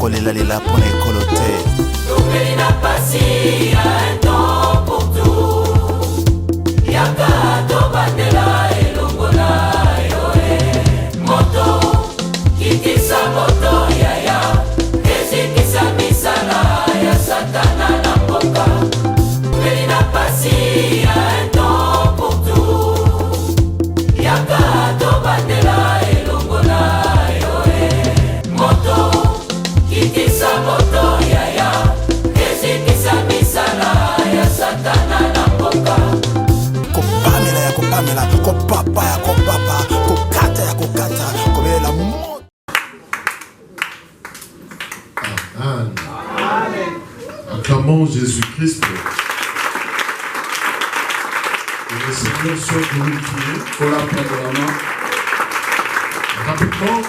kolela lela pona ekolote. Topeli na pasi un temps pour tout. Yaka to bandela elongola yoe. Moto kitisa moto yaya. Ezikisa misala ya satana na mboka. Topeli na pasi un temps pour tout. Yaka to bandela elongola yoe. Moto kitisa moto yaya. Ezikisa misala ya satana na mboka. Kopamela ya kopamela, kopapa ya kopapa, kokata ya kokata, kobelela moto. Amen. Acclamons Jésus-Christ. Que le Seigneur soit glorifié. Pour la main. Rapidement,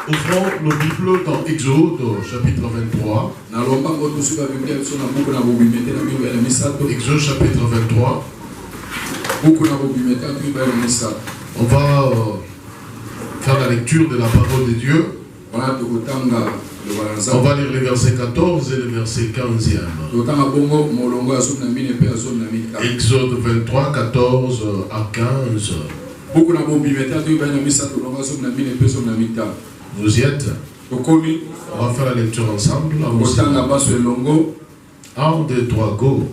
ouvrons nos Bibles dans Exode, chapitre 23. Exode, chapitre 23. On va faire la lecture de la parole de Dieu. On va lire les versets 14 et le verset 15e. Exode 23, 14 à 15. Vous y êtes? On va faire la lecture ensemble. 1, 2, 3, go.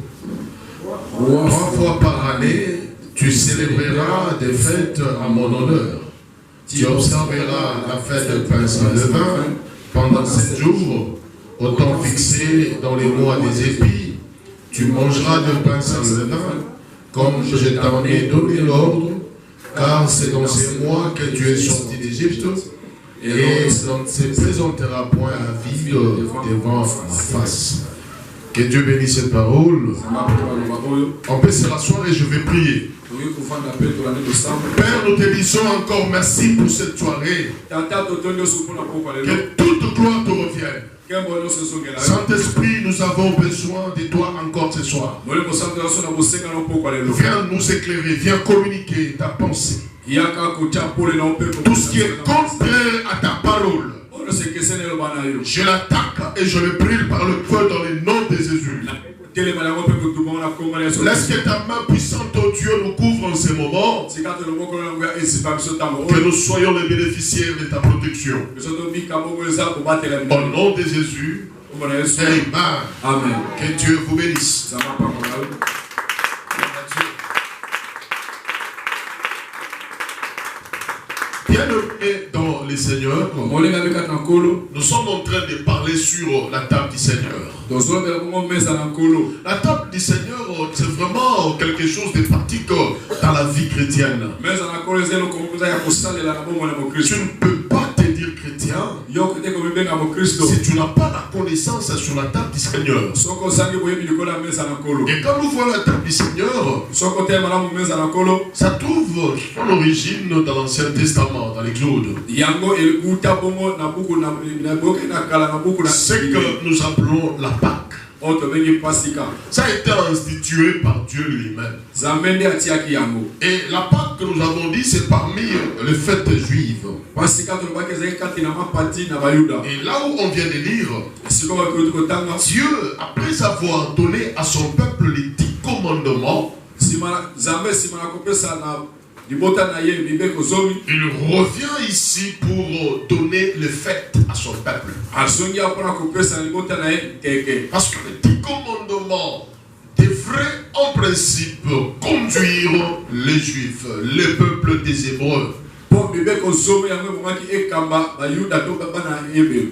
3 fois par année, tu célébreras des fêtes à mon honneur. Tu observeras la fête de pain sans levain pendant 7 jours, au temps fixé dans les mois des épis. Tu mangeras de pain sans levain, comme je t'en ai donné l'ordre, car c'est dans ces mois que tu es sorti d'Égypte, et on ne se présentera point à vide devant ma face. Que Dieu bénisse cette parole. On peut se rasseoir et je vais prier. Père, nous te disons encore merci pour cette soirée. Que toute gloire te revienne. Saint-Esprit, nous avons besoin de toi encore ce soir. Viens nous éclairer, viens communiquer ta pensée. Tout ce qui est contraire à ta parole, je l'attaque et je le brûle par le feu dans le nom de Jésus. Laisse que ta main puissante, oh Dieu, nous couvre en ce moment. Que nous soyons les bénéficiaires de ta protection. Au nom de Jésus. Amen. Que Dieu vous bénisse. Bien-aimés dans les seigneurs, nous sommes en train de parler sur la table du Seigneur. La table du Seigneur, c'est vraiment quelque chose de pratique dans la vie chrétienne. Tu ne peux pas te dire chrétien si tu n'as pas la connaissance sur la table du Seigneur. Et quand nous voyons la table du Seigneur, ça trouve son origine dans l'Ancien Testament, dans l'Exode. C'est que nous appelons la Pâque. Ça a été institué par Dieu lui-même. Et la Pâque que nous avons dit, c'est parmi les fêtes juives. Et là où on vient de lire, Dieu, après avoir donné à son peuple les 10 commandements, il revient ici pour donner les fêtes à son peuple. Parce que les 10 commandements devraient en principe conduire les Juifs, le peuple des Hébreux.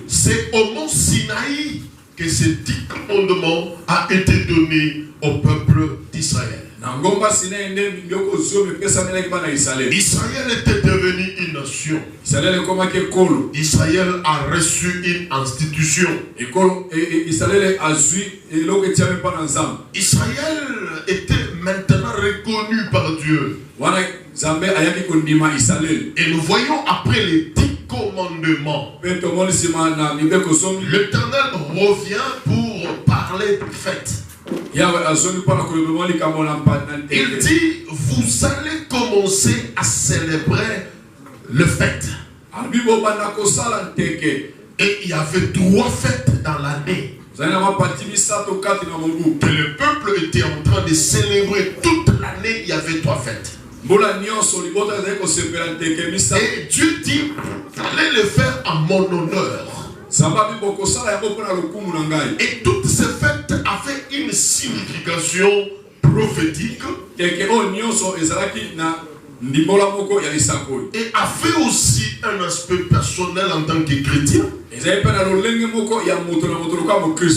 C'est au mont Sinaï que ces 10 commandements ont été donnés au peuple d'Israël. Israël était devenu une nation. Israël a reçu une institution. Israël était maintenant reconnu par Dieu. Et nous voyons après les 10 commandements, l'Éternel revient pour parler de fête. Il dit, vous allez commencer à célébrer le fête. Et il y avait 3 fêtes dans l'année que le peuple était en train de célébrer toute l'année. Il y avait 3 fêtes. Et Dieu dit, allez le faire en mon honneur. Et toutes ces fêtes avaient une signification prophétique. Et avait aussi un aspect personnel en tant que chrétien.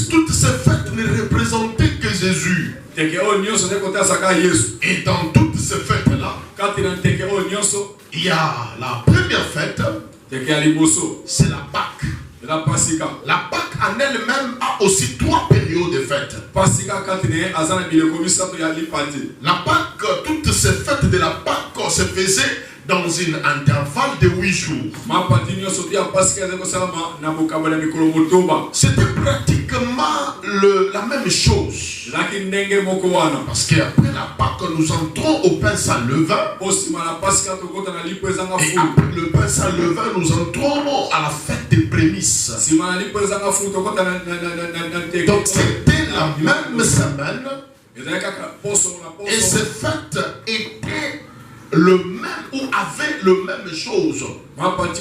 Toutes ces fêtes ne représentaient que Jésus. Et dans toutes ces fêtes-là, il y a la première fête, c'est la Pâque. La Pâque en elle-même a aussi 3 périodes de fêtes. La Pâque, toutes ces fêtes de la Pâque se faisaient dans une intervalle de 8 jours. C'était pratiquement la même chose. Parce qu'après la Pâque, nous entrons au pain sans levain. Et après le pain sans levain, nous entrons à la fête des prémices. Donc c'était la même semaine. Et ces fêtes étaient le même ou avaient le même chose. Parce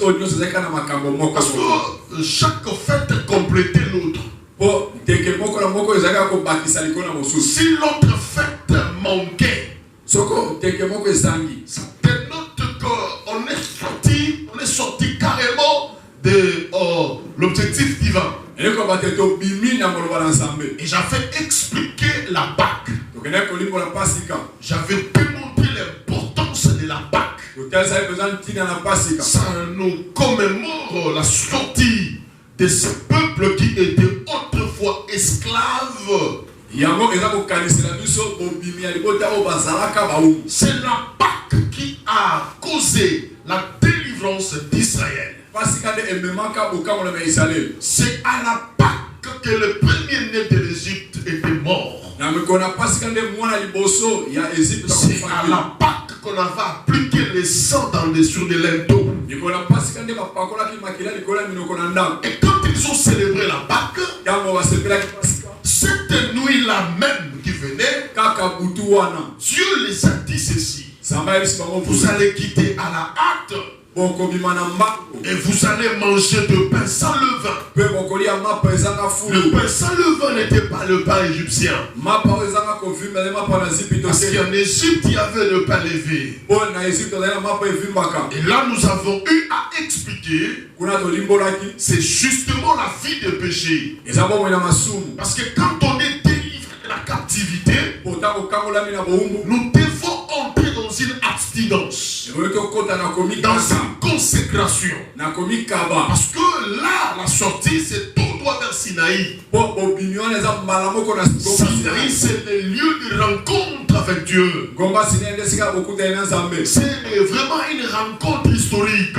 que chaque fête complétait l'autre. Si l'autre fête manquait, ça dénote qu'on est sorti carrément de l'objectif divin. Et j'avais expliqué la Pâque. J'avais démontré l'importance de la Pâque. Ça nous commémore la sortie de ce peuple qui était autrefois esclave. C'est la Pâque qui a causé la délivrance d'Israël. C'est à la Pâque que le premier-né de l'Égypte était mort. C'est à la Pâque qu'on avait appliqué le sang sur des linteaux. Et quand ils ont célébré la Pâque, cette nuit-là même qui venait, Dieu les a dit ceci: vous allez quitter à la hâte et vous allez manger de pain sans levain. Le pain sans levain n'était pas le pain égyptien. Parce qu'en Égypte, il y avait le pain levé. Et là, nous avons eu à expliquer, c'est justement la vie de péché. Parce que quand on est délivré de la captivité, nous devons entrer dans une abstinence, dans une consécration. Parce que là, la sortie, c'est tout droit vers Sinaï. Sinaï, c'est le lieu de rencontre avec Dieu. C'est vraiment une rencontre historique.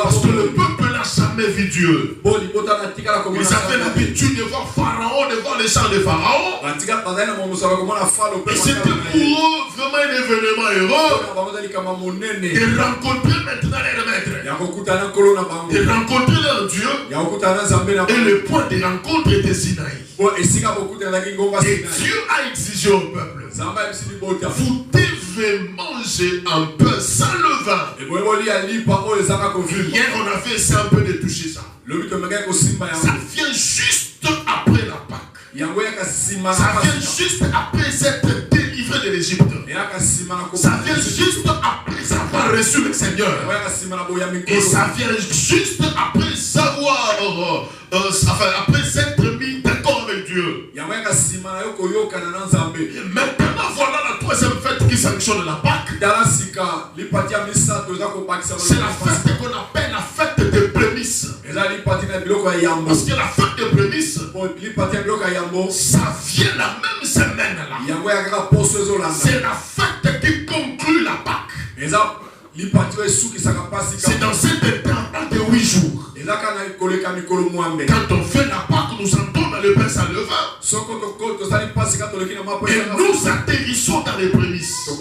Parce que le peuple n'a jamais vu Dieu. Ils avaient l'habitude de voir Pharaon, de voir les chants de Pharaon. Et c'était pour eux vraiment un événement heureux de rencontrer maintenant leur maître, de rencontrer leur Dieu. Et le point de rencontre était Sinaï. Et Dieu a exigé au peuple: vous devez manger un peu sans levain. Hier on avait essayé un peu de toucher ça. Ça vient juste après la Pâque. Ça vient juste après s'être délivré de l'Égypte. Ça vient juste après avoir reçu le Seigneur. Et ça vient juste après savoir, après s'être mis d'accord avec Dieu. Et maintenant, voilà la troisième fête qui sanctionne la Pâque. C'est la fête qu'on appelle la fête des prémices. Parce que la fête des prémices, ça vient la même semaine là. C'est la fête qui conclut la Pâque. C'est dans cet intervalle de 8 jours. Quand on fait la Pâque, nous entrons dans le pain sans levain. Et nous atterrissons dans les prémices. Et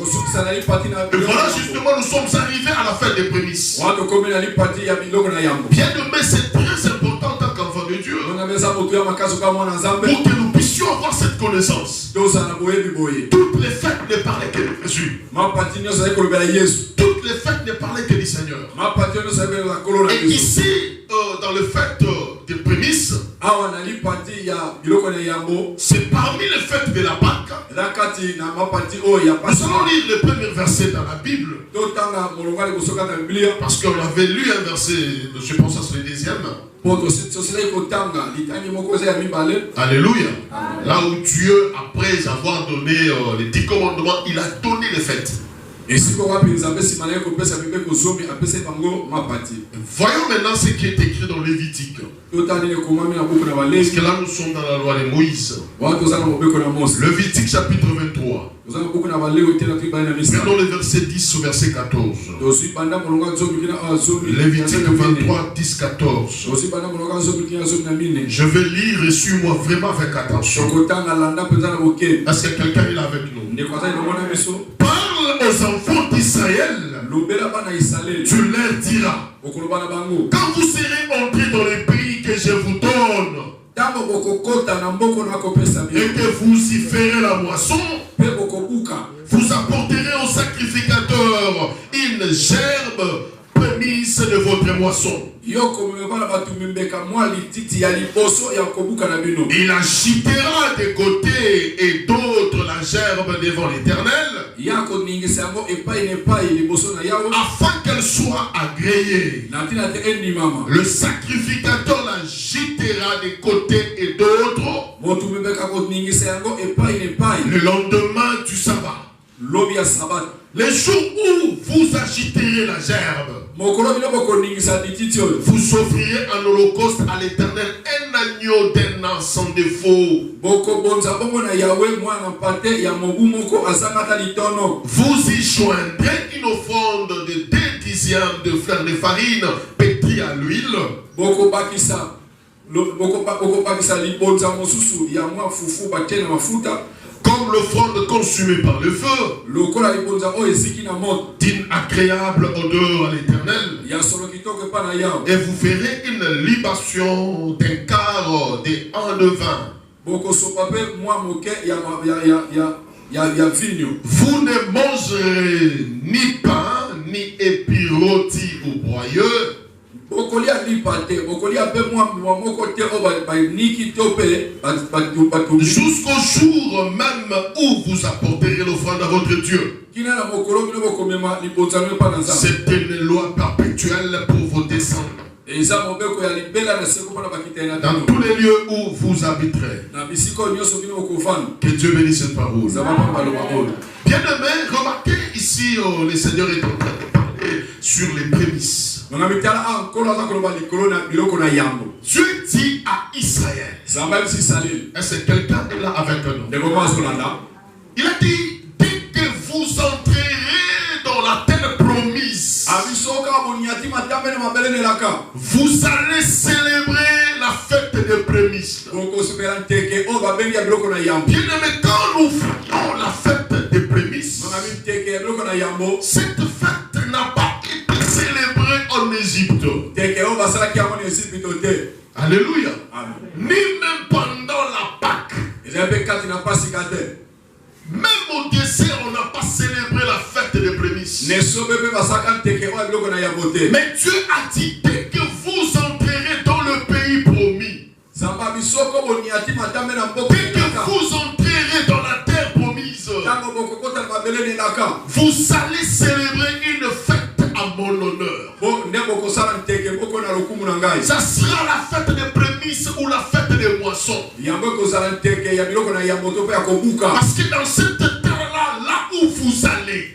voilà, justement, nous sommes arrivés à la fête des prémices. Bien aimé, c'est pour que nous puissions avoir cette connaissance. Toutes les fêtes ne parlaient que de Jésus. Toutes les fêtes ne parlaient que du Seigneur. Et ici, dans le fait des prémices, c'est parmi les fêtes de la Pâque. Nous allons lire le premier verset dans la Bible. Parce qu'on avait lu un verset, je pense que c'est le deuxième. Alléluia. Là où Dieu, après avoir donné les 10 commandements, il a donné les fêtes. Voyons maintenant ce qui est écrit dans Lévitique. Parce que là nous sommes dans la loi de Moïse. Lévitique chapitre 23. Prenons le verset 10 au verset 14. Lévitique 23, 10, 14. Je vais lire et suis-moi vraiment avec attention. Est-ce que quelqu'un est là avec nous? Parle aux enfants d'Israël. Tu leur diras, quand vous serez entrés dans le pays que je vous donne, et que vous y ferez la moisson, vous apporterez au sacrificateur une gerbe prémisse de votre moisson. Il agitera de côté et d'autre la gerbe devant l'Éternel, afin qu'elle soit agréée. Le sacrificateur l'agitera de côté et d'autre le lendemain du sabbat. Les jours où vous agiterez la gerbe, vous offrirez un holocauste à l'Éternel, un agneau d'un an sans défaut. Vous y joindrez une offrande de 2 dixièmes de fleur de farine pétrie à l'huile. Comme l'offrande consumée par le feu, d'une agréable odeur à l'Éternel. Et vous ferez une libation d'un quart de 1 de vin. Vous ne mangerez ni pain, ni épiroti ou broyeux. Jusqu'au jour même où vous apporterez l'offrande à votre Dieu. C'est une loi perpétuelle pour vos descendants. Dans tous les lieux où vous habiterez. Que Dieu bénisse cette parole. Bien aimé, remarquez ici, le Seigneur est en train de parler sur les prémices. Dieu dit à Israël. Est-ce que quelqu'un est là avec nous? Il a dit, dès que vous entrerez dans la terre promise, vous allez célébrer la fête des prémices. Bien aimé, quand nous faisons la fête des prémices, cette fête n'a pas été célébrée en Égypte. Alléluia. Ni même pendant la Pâque. Même au dessert, on n'a pas célébré la fête des prémices. Mais Dieu a dit, dès que vous entrerez dans le pays promis, dès que vous entrerez dans la terre promise, vous allez célébrer une fête à mon honneur. Ça sera la fête des prémices ou la fête des moissons. Parce que dans cette terre-là, là où vous allez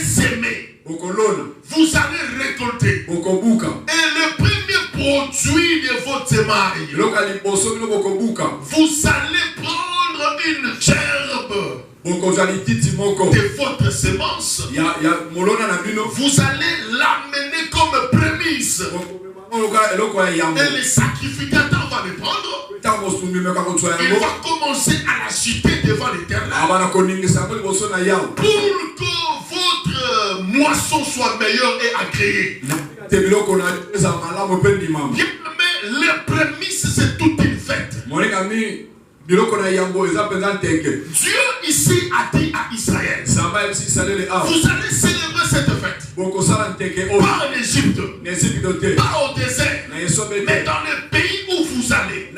s'aimer. Vous allez récolter. Et le premier produit de votre semaille, vous allez prendre une gerbe de votre semence. Vous allez l'amener comme prémisse. Et le sacrificateur va le prendre. Il va commencer à l'agiter devant l'Éternel pour que votre moisson soit meilleure et agréée. Bien, mais les prémices, c'est toute une fête. Dieu ici a dit à Israël, vous allez célébrer cette fête. Pas en Égypte, pas au désert, mais dans le pays où vous allez.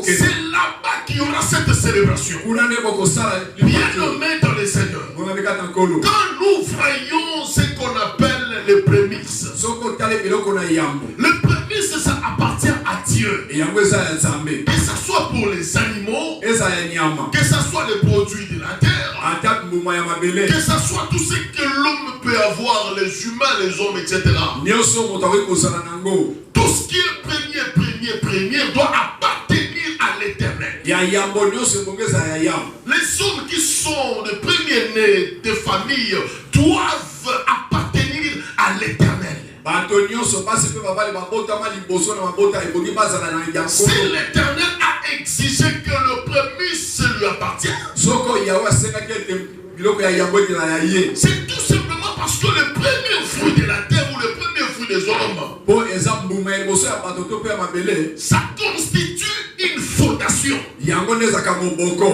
C'est là-bas qu'il y aura cette célébration. Bien nommé dans les Seigneurs. Quand nous voyons ce qu'on appelle les prémices, le prémices, ça appartient à Dieu. Que ce soit pour les animaux, que ce soit les produits de la terre, que ce soit tout ce que l'homme peut avoir, les humains, les hommes, etc. Tout ce qui est premier doit appartenir à l'Éternel. Les hommes qui sont les premiers-nés de famille doivent appartenir à l'Éternel. Si l'Éternel a exigé que le prémisse lui appartienne, c'est tout simplement parce que le premier fruit de la terre ou le premier fruit des hommes, ça constitue une fondation.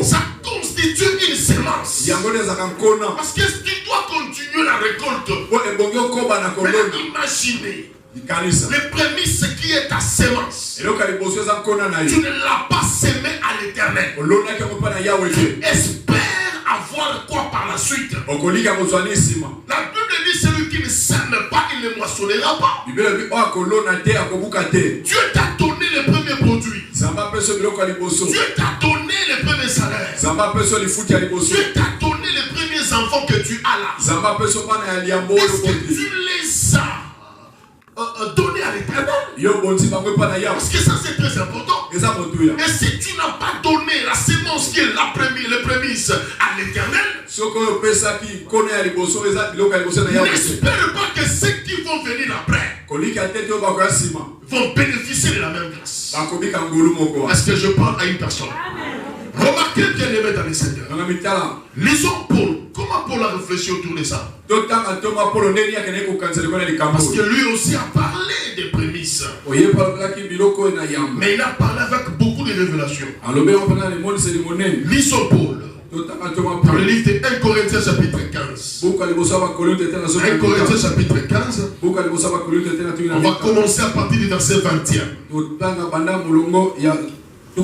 Ça constitue une semence. Parce que tu dois continuer la récolte. Imaginez les prémices qui est ta semence. Tu ne l'as pas semé à l'Éternel. Tu espères avoir quoi par la suite? La Bible dit celui qui ne sème pas, il ne moissonnera pas. Dieu t'a donné les premiers produits. Dieu t'a donné les premiers salaires. Dieu t'a donné les premiers enfants que tu as là. Est-ce que tu les as donné à l'Éternel? Parce que ça c'est très important. Et si tu n'as pas donné la semence qui est les prémices à l'Éternel, n'espère pas que ceux qui vont venir après vont bénéficier de la même grâce. Est-ce que je parle à une personne? Remarquez bien les mains dans les Seigneurs. Lisons Paul. Comment Paul a réfléchi autour de ça? Parce que lui aussi a parlé des prémices. Mais il a parlé avec beaucoup de révélations. Lisons Paul. Dans le livre de 1 Corinthiens chapitre 15. 1 Corinthiens chapitre 15. On va commencer à partir du verset 21. 1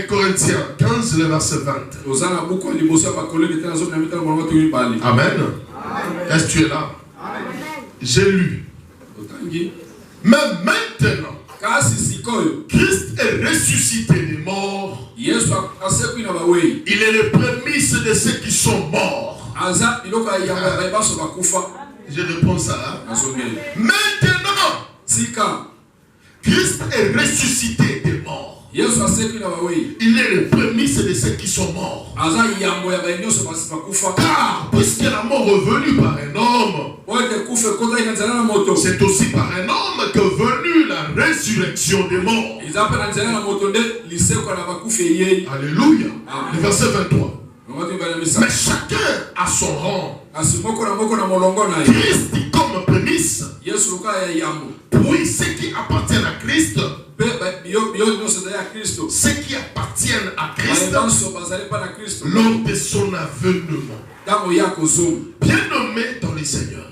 Corinthiens 15, le verset 20. Amen. Est-ce que tu es là? J'ai lu. Mais maintenant, Christ est ressuscité des morts. Il est le prémisse de ceux qui sont morts. Je reprends ça. Maintenant, Christ est ressuscité des morts. Il est le prémisse de ceux qui sont morts. Car puisque la mort est venue par un homme, c'est aussi par un homme que est venue la résurrection des morts. Alléluia. Le verset 23. Mais chacun a son rang. Christ comme prémisse. Puis ceux qui appartiennent à Christ, ceux qui appartiennent à Christ lors de son avènement. Bien nommé dans les Seigneurs.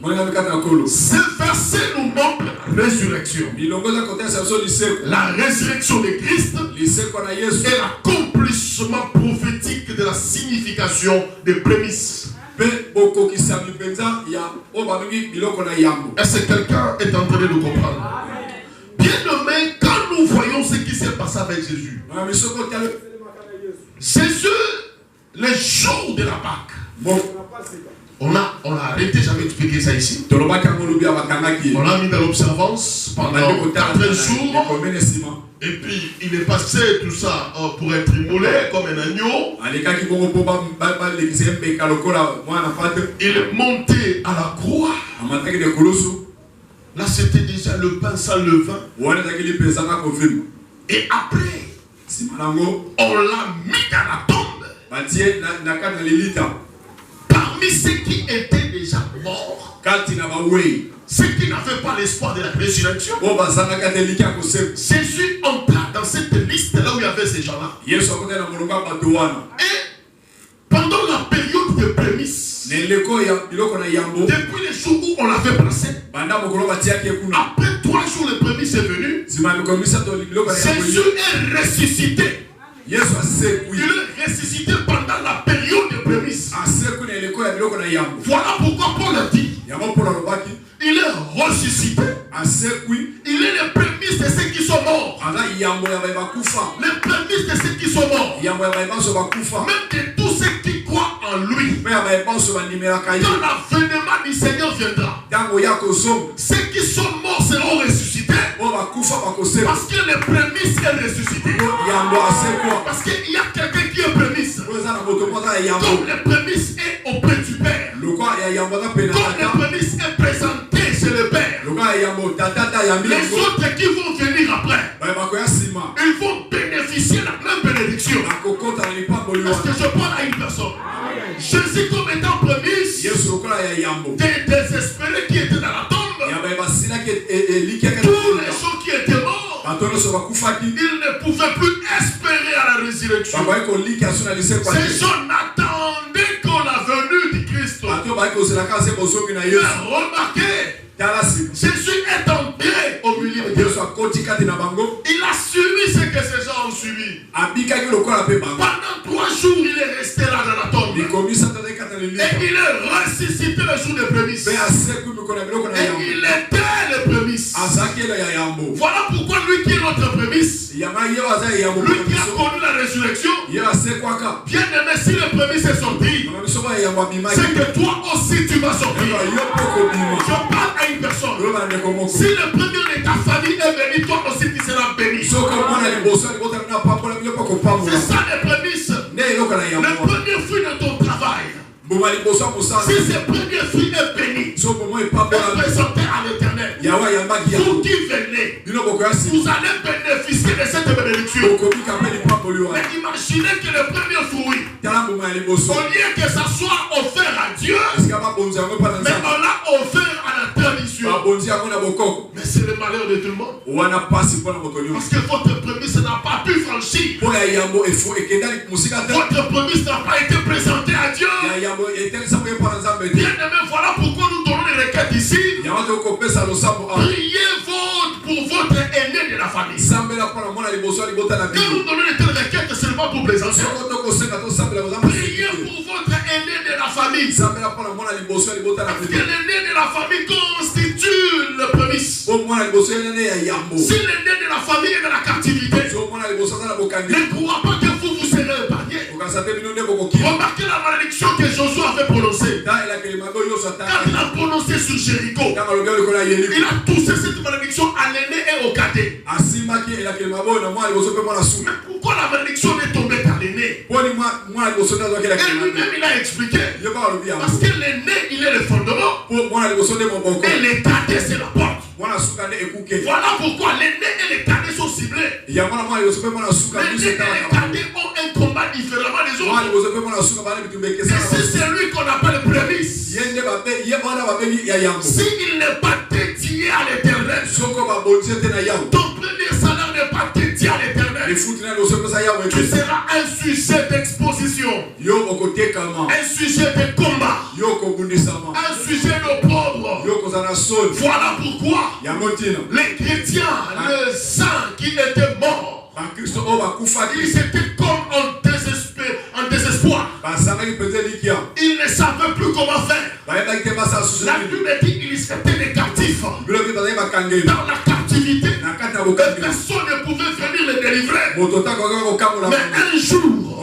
Ce verset nous montre la résurrection. La résurrection de Christ est l'accomplissement prophétique de la signification des prémices. Est-ce que quelqu'un est en train de nous comprendre? Bien nommé, quand nous voyons ce qui s'est passé avec Jésus. Jésus, le jour de la Pâque. On a arrêté, j'avais expliqué ça ici. On l'a mis dans l'observance pendant 4 jours. Et puis il est passé tout ça pour être immolé comme un agneau. Il est monté à la croix. Là c'était déjà le pain sans levain. Et après, on l'a mis dans la tombe. Parmi ceux qui étaient déjà morts, ceux qui n'avaient pas l'espoir de la résurrection, Jésus entra dans cette liste là où il y avait ces gens-là. Et pendant la période de prémisse, depuis le jour où on l'avait placé, après 3 jours le prémisse est venu, Jésus est ressuscité. Il est ressuscité pendant la période de prémisse. Voilà pourquoi Paul a dit, il est ressuscité. Il est le prémisse de ceux qui sont morts. Le prémisse de ceux qui sont morts. Même de tous ceux qui croient en lui. Quand l'avènement du Seigneur viendra, ceux qui sont morts seront ressuscités. Parce que le prémisse est ressuscité. Parce qu'il y a quelqu'un qui est prémisse. Comme le prémisse est auprès du Père. Comme le prémisse est présenté chez le Père. Les autres qui vont venir après, ils vont bénéficier de la même bénédiction. Parce que je parle à une personne. Jésus comme étant prémisse, des désespérés qui étaient dans la tombe, tous les gens qui étaient morts, ils ne pouvaient plus espérer à la résurrection. Ces gens n'attendaient qu'à la venue du Christ. Mais remarquez, Jésus est entré au milieu d'eux. Il a suivi ce que ces gens ont suivi. Pendant 3 jours, il est resté là dans la tombe. Et il est ressuscité le jour des prémices. Et il était le prémisse. Voilà pourquoi lui qui est notre prémisse, lui qui a connu la résurrection, bien aimé, si le prémisse est sorti, c'est que toi aussi tu vas sortir. Je parle à une personne. Si le premier de ta famille est béni, toi aussi tu seras béni. C'est ça le prémisse. Le premier fruit de ton travail. Si ce premier fruit est béni, est présenté à l'Éternel, vous qui venez, vous allez bénéficier de cette bénédiction. Mais imaginez que le premier fruit, au lieu que ça soit offert à Dieu, mais on l'a offert à la tradition. Mais c'est le malheur de tout le monde. Parce que votre prémisse n'a pas pu franchir. Votre prémisse n'a pas été présentée à Dieu. Bien aimé, voilà pourquoi nous donnons les requêtes ici. Priez pour votre aîné de la famille. Quand nous donnons les requêtes seulement pour plaisanter. Priez pour votre aîné de la famille. Parce que l'aîné de la famille constitue le prémisse. Si l'aîné de la famille est dans la captivité, ne crois pas que vous serez épargné. Remarquez la malédiction que Josué avait prononcée. Quand il a prononcé sur Jéricho, il a touché cette malédiction à l'aîné et au cadet. Mais pourquoi la malédiction est tombée à l'aîné? Et lui-même il a expliqué. Parce que l'aîné il est le fondement. Et les cadets c'est la porte. Voilà pourquoi l'aîné et les cadets sont ciblés. L'aîné et les cadets ont un combat différemment des autres. Et c'est celui qu'on appelle prémisse. S'il n'est pas dédié à l'éternel, ton premier salaire n'est pas dédié à l'éternel, tu seras un sujet d'exposition, un sujet de combat, un sujet de pauvre. Voilà pourquoi les chrétiens, les saints qui étaient morts, ils étaient comme en désespoir. Ils ne savaient plus comment faire. La Bible dit qu'ils étaient des captifs. Dans la captivité, personne ne pouvait venir les délivrer. Mais un jour,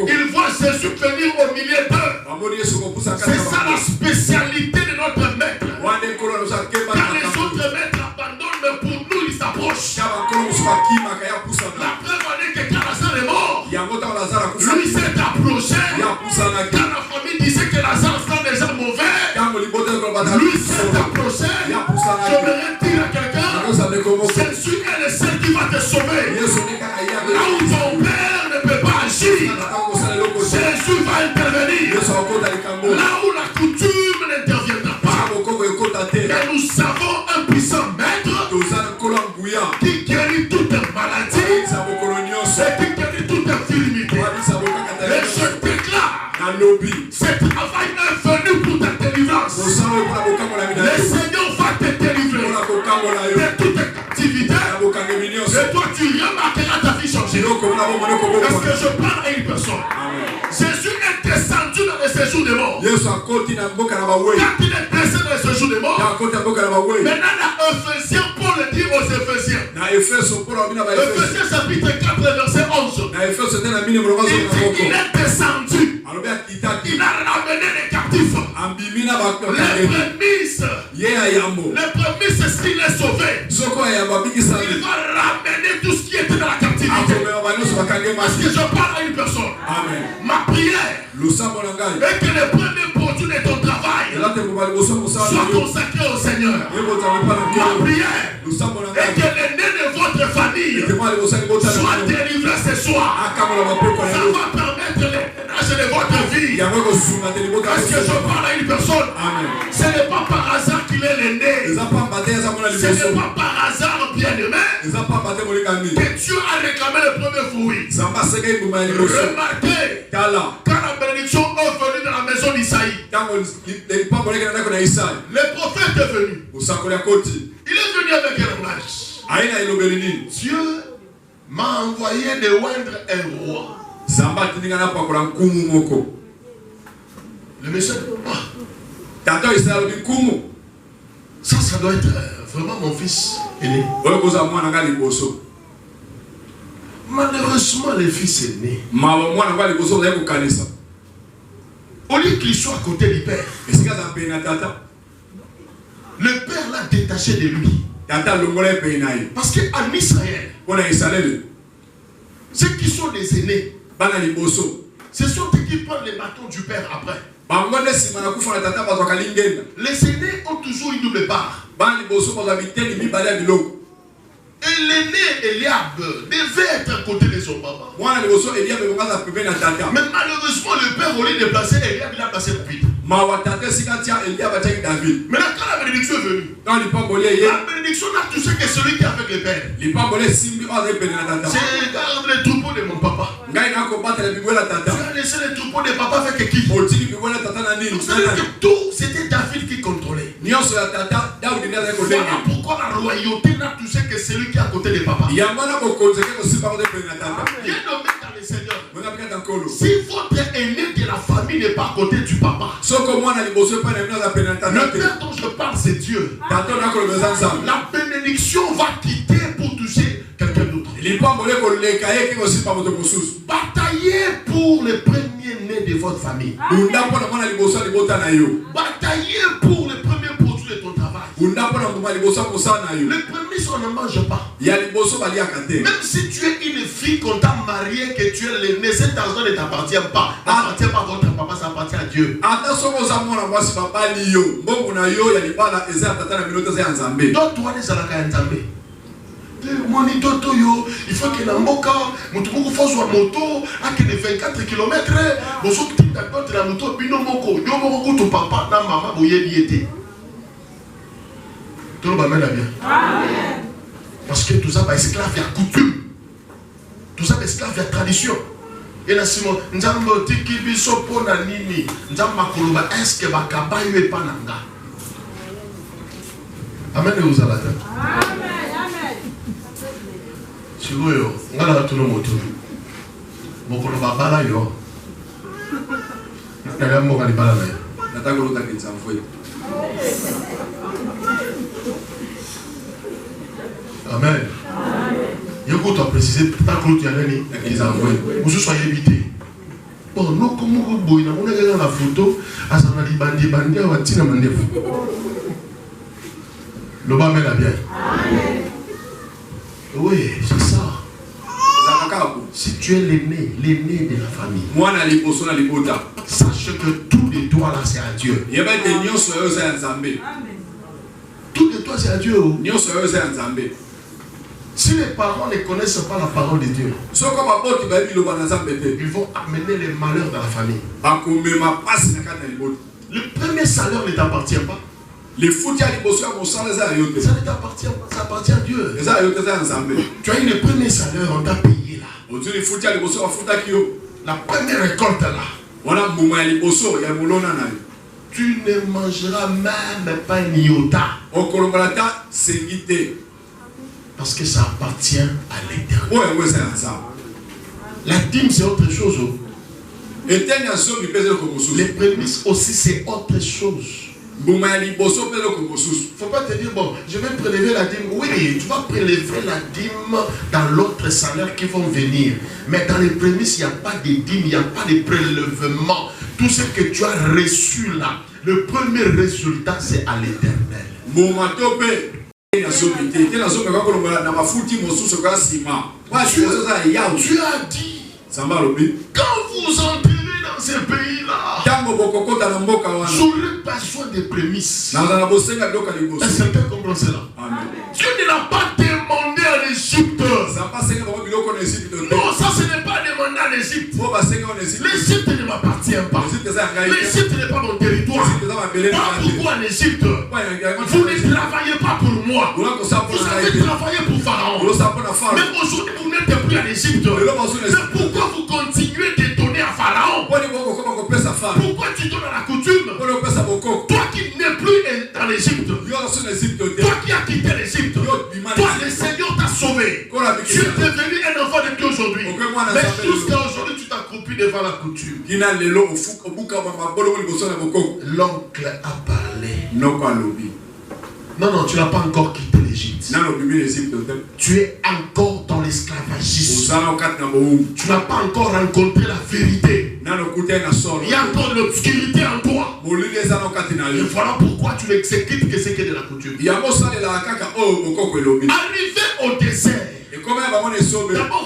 ils voient Jésus venir au milieu d'eux. C'est ça la spécialité de notre maître. Quand les autres maîtres abandonnent, mais pour nous, ils s'approchent. La preuve en est que quand Lazare est mort, lui s'est approché. Quand la famille disait que Lazare sent déjà mauvais, lui s'est approché. Je voudrais dire à quelqu'un, Jésus est le seul qui va te sauver. Là où ton père ne peut pas agir, Jésus va intervenir. Là où la coutume n'interviendra pas, Mais nous avons un puissant maître qui guérit toute maladie et qui guérit toute infirmité. Et je déclare, ce travail est venu pour ta délivrance. Le Seigneur va te délivrer de toute activité. Et toi, tu remarqueras ta vie changer. Parce que je parle à une personne. Jésus est descendu dans le séjour des morts. Quand il est descendu dans le séjour des morts, maintenant dans Ephésiens, Paul dit aux Éphésiens, Ephésiens chapitre 4, verset 11, il est descendu, il a ramené les captifs, les prémices, c'est ce qu'il est sauvé. Il va ramener tout ce qui était dans la captivité. Parce que je parle à une personne. Ma prière est que les premiers produits de ton travail soient consacrés au Seigneur. Ma prière est que les nés de votre famille soient délivrés ce soir. Ça va permettre les ménages de votre vie. Parce que je parle à une personne. Ce n'est pas par hasard qu'il est l'aîné. Ce n'est pas par hasard, bien-aimé, que Dieu a réclamé le premier fruit. Remarquez, quand la bénédiction est venue dans la maison d'Isaïe, le prophète est venu. Il est venu avec un langage. Dieu m'a envoyé de oindre un roi. Le message, ça doit être vraiment mon fils aîné. Malheureusement, le fils aîné, au lieu qu'il soit à côté du père, le père l'a détaché de lui. Parce qu'en Israël, ceux qui sont des aînés, ce sont ceux qui prennent les bâtons du père après. Les aînés ont toujours une double part. Et l'aîné Eliab devait être à côté de son papa. Mais malheureusement, le père, au lieu de placer Eliab, il a placé David. Maintenant, quand la bénédiction est venue, la bénédiction n'a touché que celui qui est avec le père. C'est garde les troupeaux de mon papa. Tu as laissé les troupeaux de papa avec qui? C'est-à-dire que tout, c'était David qui contrôlait. Voilà pourquoi la royauté n'a touché que celui qui est à côté de papa. Bien nommé dans le Seigneur. Si votre aîné de la famille n'est pas à côté du papa, le père dont je parle, c'est Dieu. La bénédiction va quitter pour toucher quelqu'un d'autre. Bataillez pour les premiers-nés de votre famille. Bataillez pour les premiers produits de ton travail. Les prémices, on ne mange pas. Même si tu es une fille qu'on t'a mariée, que tu es l'aîné, cet argent ne t'appartient pas. Ça n'appartient pas à votre papa, ça appartient à Dieu. Donc toi, les alaka nzambe. Moni toto yo, il faut que la moka, mutumu faut soit moto, à que de 24 km, bon so que tu t'accorde la moto, bino moko, yo moko ton papa, na maman boye liété. Tout le monde bien. Amen. Parce que tout ça va esclave, il y a coutume. Tout ça va esclave, il y a tradition. Et là, Simon, nzambo tiki biso pona nini, nzamba koloba, est-ce que bakaba yo e pananga? Amen et vous allez. Amen. Sikoyo, ngala tuno moto. Mokolo babala yo. Naka mboka libala na yo. Nataka luta kitsamfoi. Amen. Yoko tu as précisé ta clôture y a nani kitsamfoi. Vous soyez évité. Bon, non comme vous boyna, on a regardé la photo, asana di bandi wa tina mandefu. Le bas met la bien. Amen. Oui, c'est ça. Si tu es l'aîné de la famille, sache que tout de toi là c'est à Dieu. Tout de toi c'est à Dieu. Si les parents ne connaissent pas la parole de Dieu, ils vont amener les malheurs dans la famille. Le premier salaire ne t'appartient pas. Les foot ya liboso mon sang les a yote. Ça appartient à Dieu. Les a yote ça ensemble. Tu as eu le premier salaire, on t'a payé là. On dit les foot ya liboso wa futa kio. La première récolte là. On a mbuma ya liboso ya mulona na yo. Tu ne mangeras même pas un iota. O kolombalata sengite. Parce que ça appartient à l'Éternel. Ouais, ouais, c'est ça. La dîme c'est autre chose. Les prémices aussi c'est autre chose. Il ne faut pas te dire, bon, je vais prélever la dîme. Oui, tu vas prélever la dîme dans l'autre salaire qui vont venir. Mais dans les prémices, il n'y a pas de dîme, il n'y a pas de prélèvement. Tout ce que tu as reçu là, le premier résultat, c'est à l'Éternel. Tu as dit, quand vous entrez dans ce pays-là, j'aurais besoin de prémices. Est-ce que quelqu'un comprend cela? Dieu ne l'a pas demandé à l'Égypte. Non, ça ce n'est pas demandé à l'Égypte. L'Égypte ne m'appartient pas. L'Égypte n'est pas mon territoire. Pourquoi l'Égypte? Vous ne travaillez pas pour moi. Vous avez travaillé pour Pharaon. Mais aujourd'hui vous n'êtes plus à l'Égypte. Mais pourquoi vous continuez de donner à Pharaon? Pourquoi tu donnes à la coutume? Toi qui n'es plus dans l'Égypte, toi qui as quitté l'Égypte, toi le Seigneur t'a sauvé. Tu es devenu un enfant de Dieu aujourd'hui. Mais jusqu'à aujourd'hui tu t'accroupis devant la coutume. L'oncle a parlé. Non, tu n'as pas encore quitté l'Égypte. Tu es encore dans l'esclavagisme. Tu n'as pas encore rencontré la vérité. Il y a encore de l'obscurité en toi. Et voilà pourquoi tu n'exécutes que ce qui est de la coutume. Arrivé au désert. D'abord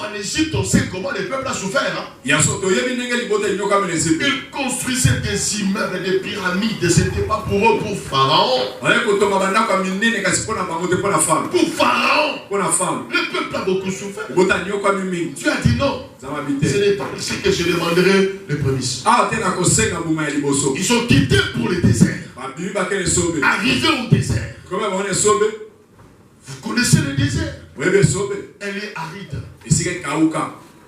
en Égypte, on sait comment le peuple a souffert. Ils construisaient des immeubles, des pyramides. Ce n'était pas pour eux, pour Pharaon. Pour Pharaon, le peuple a beaucoup souffert. Tu as dit non. Ce n'est pas ici que je demanderai les prémices. Ils ont quitté pour le désert. Arrivé au désert. Vous connaissez le désert? Elle est aride.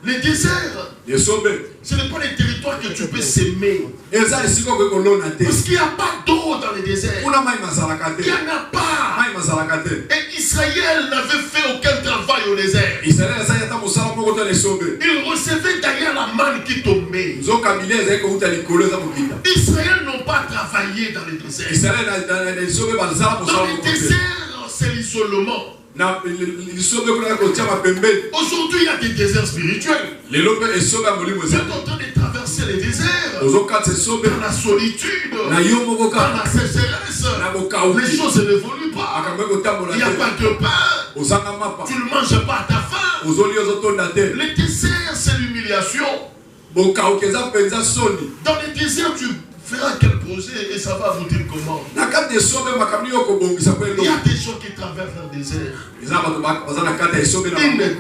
Le désert, ce n'est pas le territoire que tu peux s'aimer. Parce qu'il n'y a pas d'eau dans le désert. Il n'y en a pas. Et Israël n'avait fait aucun travail au désert. Il recevait d'ailleurs la manne qui tombait. Israël n'ont pas travaillé dans le désert. Dans le désert, c'est l'isolement. Aujourd'hui, il y a des déserts spirituels. Vous êtes en train de traverser les déserts. Dans la solitude, dans la sécheresse, les choses n'évoluent pas. Il n'y a pas de pain. Tu ne manges pas à ta faim. Le désert, c'est l'humiliation. Dans le désert, tu feras quel projet et ça va vous dire comment. Il y a des gens qui traversent le désert. Une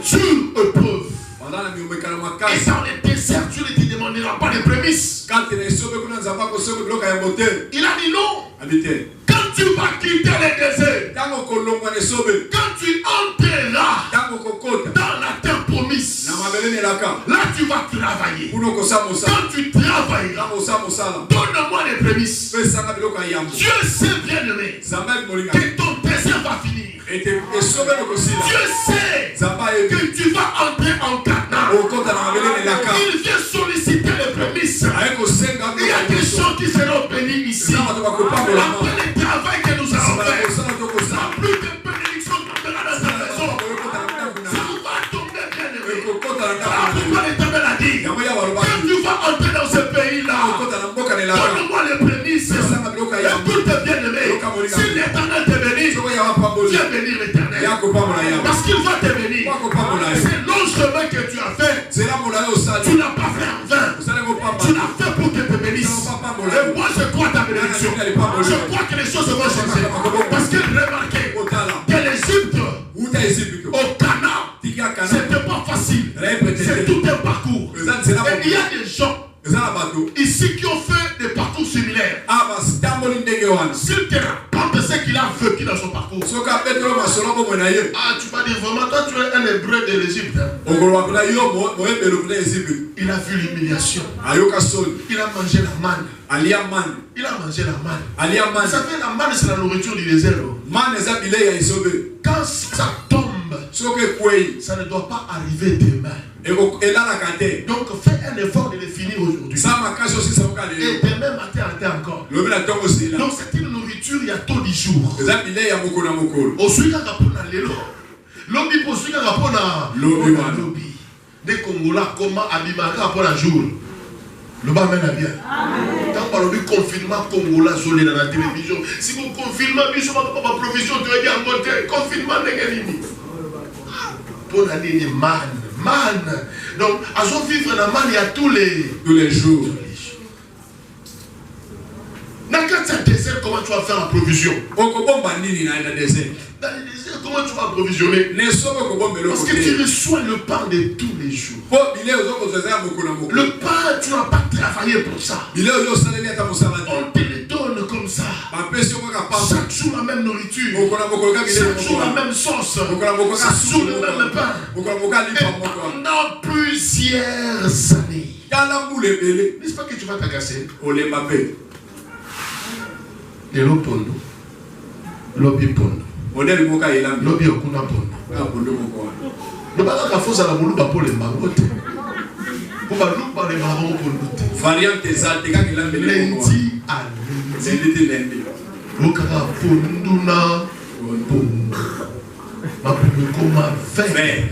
dure épreuve. Et dans le désert, tu ne te demanderas pas de prémices. Il a dit non. Quand tu vas quitter le désert, quand tu entreras dans la terre promise, là tu vas travailler. Quand tu travailleras, donne-moi les prémices. Dieu sait bien aimé que ton désert va finir. Dieu sait que tu vas entrer en Canaan. Il vient solliciter les prémices. Il y a des gens qui seront bénis ici. Après le travail que nous avons fait, plus de bénédictions tombera dans ta maison. Ça va tomber bien aimé. Pourquoi l'Éternel a dit, quand tu vas entrer dans ce pays-là, donne-moi les prémices. Et tout est bien aimé. Si l'Éternel te bénit, viens bénir l'Éternel. Parce qu'il va te bénir. C'est long chemin que tu as fait. Tu n'as pas fait en vain. Tu l'as fait pour que te bénisse. Et moi je crois ta bénédiction. Je crois que les choses vont changer. Parce que remarquez que l'Égypte, au Canaan, c'était pas facile. C'est tout un parcours. Et il y a des gens ici qui ont fait des parcours similaires. S'ils te racontent ce Ah, tu vas dire vraiment, toi tu es un hébreu de l'Égypte. Hein? Il a vu l'humiliation. Il a mangé la manne. Il a mangé la manne. Vous savez, la manne c'est la nourriture du désert. Quand ça tombe, ça ne doit pas arriver demain. Donc fais un effort de le finir aujourd'hui. Et demain matin encore. Donc c'est une nourriture, il y a tout 10 jours. Aussi quand lobby pour celui qui a lobby. Des Congolais comment abimaka pour la jour. Le bas mène à bien. Quand on dit confinement Congolais sur la télévision, si vous confinement, je ne sais pas ma provision, tu vas dire en côté, confinement n'est limite. Pour la ligne man. Donc, à son vivre dans man, il y a tous les jours. Dans le désert, comment tu vas faire la provision? Dans le désert, comment tu vas approvisionner? Parce que tu reçois le pain de tous les jours. Le pain, tu n'as pas travaillé pour ça. On te le donne comme ça. Chaque jour la même nourriture. Chaque jour la même sauce. Chaque jour le même pain. Et pendant plusieurs années. N'est-ce pas que tu vas t'agacer? Et l'eau pondo. L'obi pondo. L'obi okuna pondo. Le baga ka fosa la bulu ba pour les mangote. Pour ba loup ba les marrons pondo. Variante exacte quand il a lundi à lundi. Okaka pondo na pondo. Ma pondo comme vert.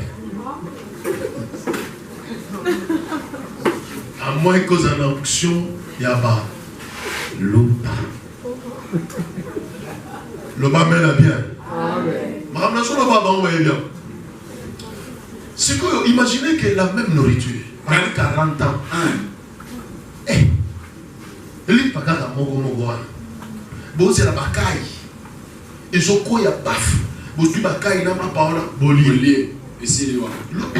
À moins que en onction, il y a pas loupa. Le bas mène bien. Madame bien. C'est que imaginez que la même nourriture, à 40 ans, il pas qu'à mogo. Bon, c'est la bataille. Ils ont quoi, il y a baf. Bon, tu bataille, n'a pas parole. Bolier. Et c'est le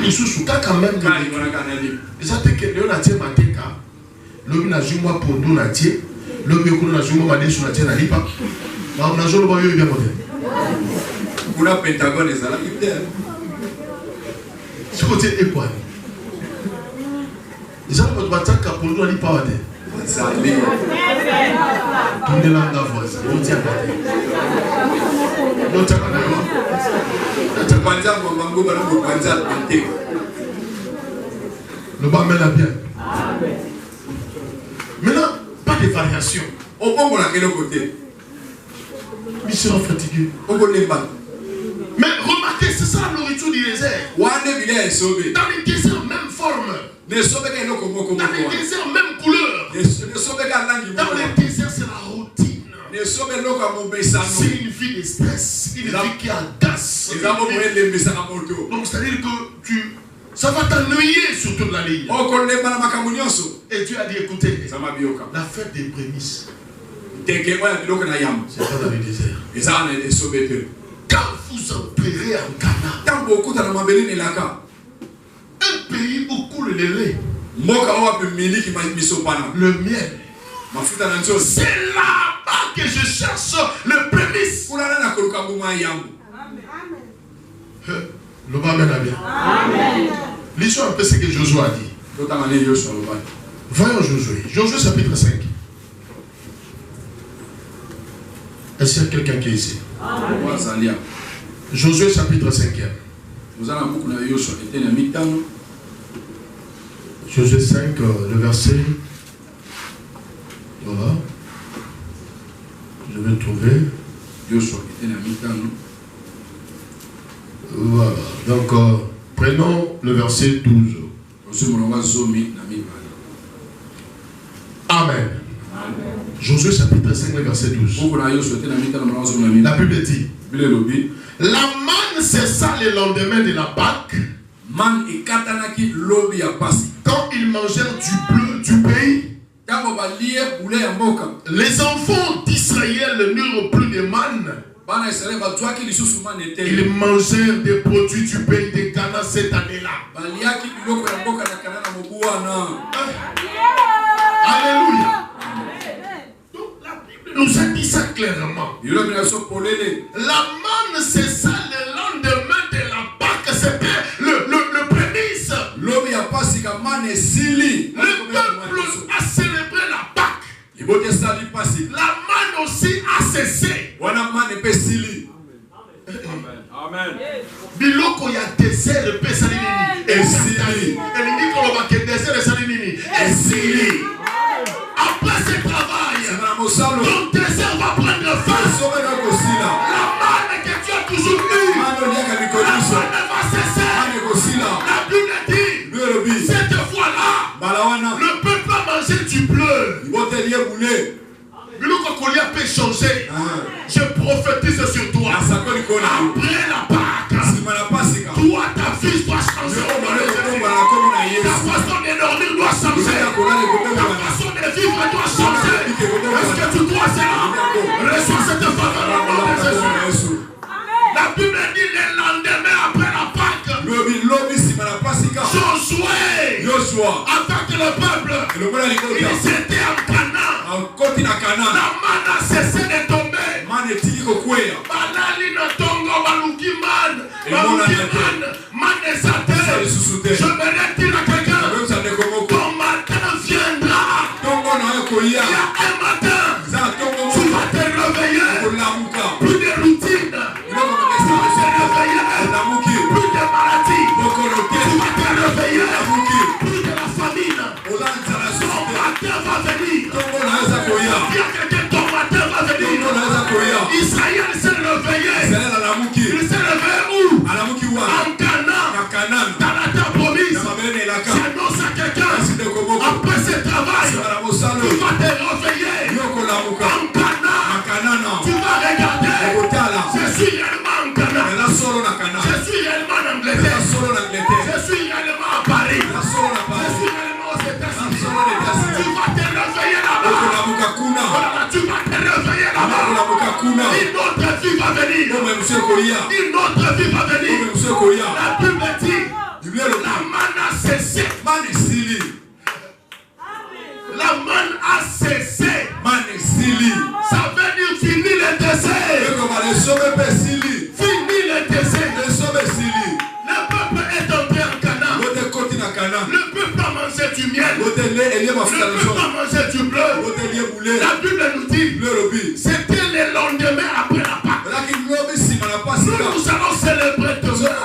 ils sont sous quand même. Ils ont dit que le natie mateka. Le natie moi pour nous natie. Le mieux qu'on a joué, on a dit sur la tienne à l'IPA. On a joué le boyau bien moderne. On a Pentagone et ça là. Ce côté est quoi? Ils ont votre bataille pour nous à l'IPA. Ça allait. On est là dans la voix. On tient pas. On tient pas. Le bas mène à bien. Maintenant, pas de variation. On peut voir à quel côté. Il sera fatigué. Mais remarquez, c'est ça la nourriture du désert. Dans les déserts, même forme. Dans les déserts, même couleur. Dans les déserts, c'est la routine. C'est une vie de stress, une vie qui agace. Donc, c'est-à-dire que ça va t'ennuyer sur toute la ligne. Et Dieu a dit, écoutez, la fête des prémices, c'est pas dans le désert. Quand vous entrerez en Cana, un pays où coule le lait, le miel, c'est là-bas que je cherche le prémice. Le bas mène à bien. Lisons un peu ce que Josué a dit. Voyons Josué. Josué chapitre 5. Est-ce qu'il y a quelqu'un qui est ici? Josué chapitre 5. Josué 5, le verset. Voilà. Je vais trouver. Voilà. Donc, prenons le verset 12. Amen. Josué chapitre 5, le verset 12. La Bible dit: la manne cessa le lendemain de la Pâque. Quand ils mangèrent du bleu du pays, les enfants d'Israël n'eurent plus de manne. Ils mangèrent des produits du pays de Cana cette année-là. Alléluia. Donc la Bible nous a dit ça clairement. La manne cessa le lendemain La manne aussi a cessé. Amen. Biloko ya désert le pe sali nini. Esili. Elingi koloba ke désert le sali nini. Esili. Après ce travail, ton désert va prendre fin. La manne que tu as toujours eue, la manne va cesser. La Bible dit, cette fois-là, le peuple a mangé du bleu. Biloko kolia peut changer. Je prophétise sur toi. Après la Pâque, toi, ta vie doit changer. Ta façon de dormir doit changer. Ta façon de vivre doit changer. Est-ce que tu crois cela? Reçois cette faveur au nom de Jésus. La Bible dit le lendemain après la Pâque, Josué, avec le peuple, ils étaient en Canaan. La manne a cessé de tomber. Banali na tongo baluki man. Man est sa terre. Je me retire à quelqu'un. Ton matin viendra. Il y a un matin, tu vas te réveiller. Plus de routine. Tu vas te réveiller. Plus de maladie. Tu vas te réveiller. Plus de la famine. Ton matin va venir. Il y a quelqu'un, ton matin va venir. Israël s'est réveillé. Il s'est réveillé où? En Canaan. Dans la terre promise. J'annonce à quelqu'un. Après ce travail, tu vas te réveiller. En Canaan. Tu vas regarder. Je suis réellement en Canaan. Je suis réellement en Angleterre. Je suis réellement à Paris. Je suis réellement aux États-Unis. Tu vas te réveiller là-bas. Tu vas te réveiller là-bas. Une autre vie va venir. Une autre vie va venir. La Bible dit, la manne a cessé. La manne a cessé. Ça veut dire fini le désert. Fini le désert. Le peuple est entré en Canaan. Le peuple a mangé du miel. Le peuple a mangé du bleu. La Bible nous dit, c'était le lendemain après la Pâque. Nous allons célébrer demain.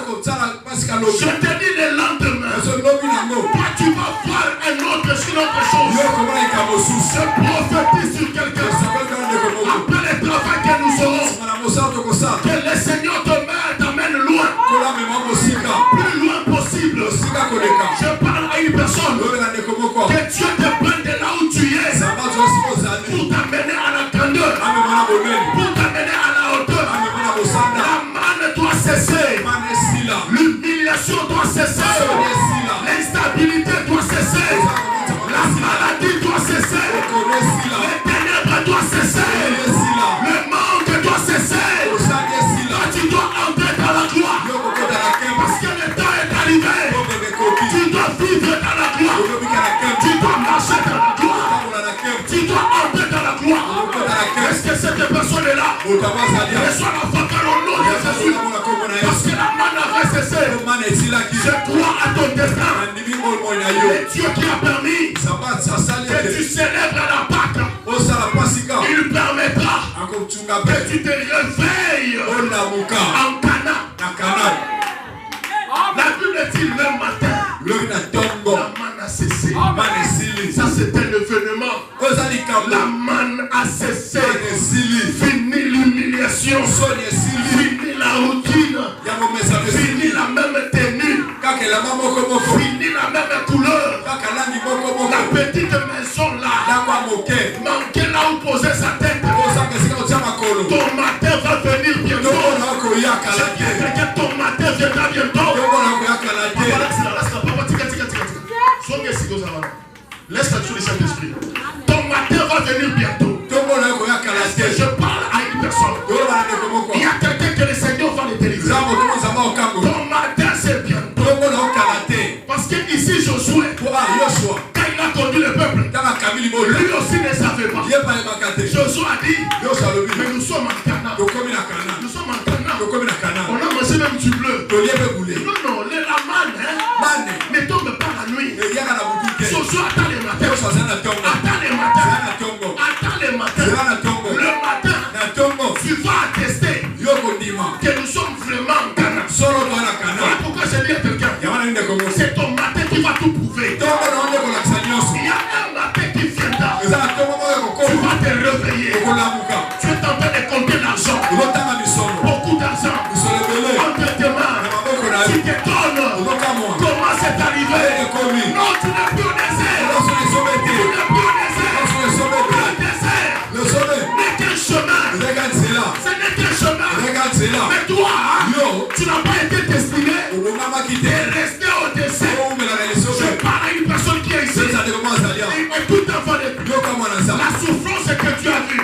Je te dis le lendemain. Toi tu vas voir une autre chose. Je prophétise sur quelqu'un. Après le travail que nous aurons, que le Seigneur t'amène loin. Plus loin possible. Je parle à une personne. Que Dieu te prenne de là où tu es. Pour t'amener à la grandeur. Pour t'amener à la hauteur. La manne doit cesser. L'humiliation doit cesser. L'instabilité doit cesser. La maladie doit cesser. Les ténèbres doivent cesser. Le manque doit cesser. Toi tu dois entrer dans la gloire. Parce que le temps est arrivé. Tu dois vivre dans la gloire. Tu dois marcher dans la gloire. Tu dois entrer dans la gloire. Est-ce que cette personne est là? Reçois la faveur au nom de Jésus. Parce que la manne avait cessé. Je crois à ton destin. Et Dieu qui a permis que tu célèbres la Pâque, il permettra que tu te réveilles en Canaan. La Bible dit le matin, la manne a cessé. Ça c'est un événement. La manne a cessé. Fini l'humiliation. Fini la routine. Fini la même tenue. Fini la même couleur. La petite maison là. Manquer là où poser sa tête. Ton matin va venir bientôt. Que ton matin viendra bientôt. Laisse la chose du Saint-Esprit. Ton matin va venir bientôt. Est-ce que je parle à une personne? Il y a quelqu'un que le Seigneur va le délivrer. Ton matin c'est bientôt. Parce que ici Josué, quand il a conduit le peuple, lui aussi ne savait pas. Josué a dit, mais nous sommes en Canaan. Nous sommes en Canaan. On a mangé même du bleu. Non, la manne ne tombe pas la nuit. Josué attend le matin. Attends le matin. Voilà pourquoi j'ai dit à quelqu'un, c'est ton matin qui va tout prouver. Il y a un matin qui viendra. Tu vas te réveiller. Tu es en train de compter l'argent. Beaucoup d'argent. Entre tes mains. Tu t'étonnes. Comment c'est arrivé? Non, tu n'es plus au désert. Tu n'es plus au désert. Le désert n'est qu'un chemin. Ce n'est qu'un chemin. Mais toi, tu n'as pas été destiné de rester au désert. Je parle à une personne qui est ici. Et tout enfant de Dieu. La souffrance que tu as vue,